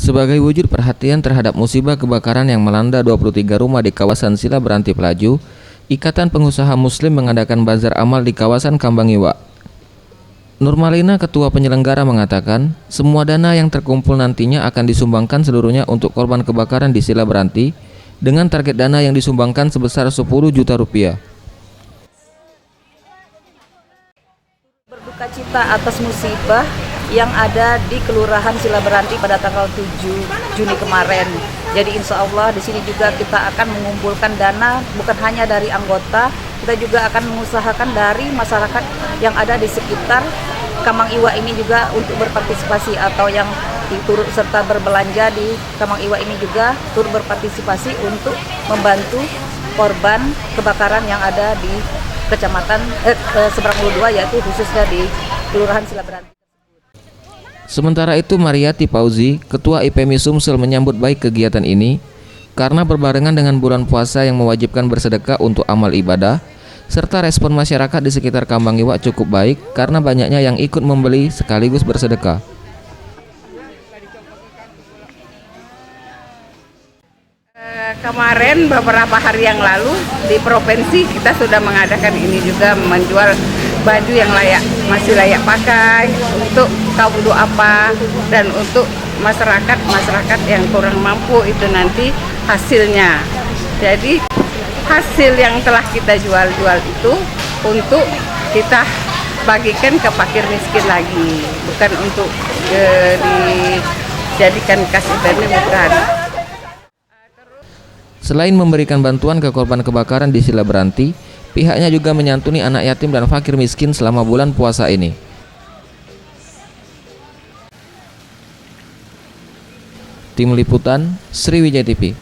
Sebagai wujud perhatian terhadap musibah kebakaran yang melanda 23 rumah di kawasan Sila Beranti Pelaju, Ikatan Pengusaha Muslim mengadakan bazar amal di kawasan Kambangiwa. Nurmalina, ketua penyelenggara, mengatakan semua dana yang terkumpul nantinya akan disumbangkan seluruhnya untuk korban kebakaran di Sila Beranti dengan target dana yang disumbangkan sebesar 10 juta rupiah. Berduka cita atas musibah yang ada di Kelurahan Sila Beranti pada tanggal 7 Juni kemarin. Jadi insya Allah di sini juga kita akan mengumpulkan dana bukan hanya dari anggota, kita juga akan mengusahakan dari masyarakat yang ada di sekitar Kambangiwa ini juga untuk berpartisipasi, atau yang turut serta berbelanja di Kambangiwa ini juga turut berpartisipasi untuk membantu korban kebakaran yang ada di Kecamatan Seberang Ulu 2, yaitu khususnya di Kelurahan Sila Beranti. Sementara itu, Mariati Pauzi, Ketua IPMI Sumsel, menyambut baik kegiatan ini karena berbarengan dengan bulan puasa yang mewajibkan bersedekah untuk amal ibadah, serta respon masyarakat di sekitar Kambangiwa cukup baik karena banyaknya yang ikut membeli sekaligus bersedekah. Kemarin beberapa hari yang lalu di provinsi kita sudah mengadakan ini juga, menjual baju yang masih layak pakai untuk kaum duafa dan untuk masyarakat yang kurang mampu itu nanti hasilnya. Jadi hasil yang telah kita jual itu untuk kita bagikan ke fakir miskin lagi, bukan untuk dijadikan kasih beri, bukan. Selain memberikan bantuan ke korban kebakaran di Sila Beranti, pihaknya juga menyantuni anak yatim dan fakir miskin selama bulan puasa ini. Tim Liputan, Sriwijaya TV.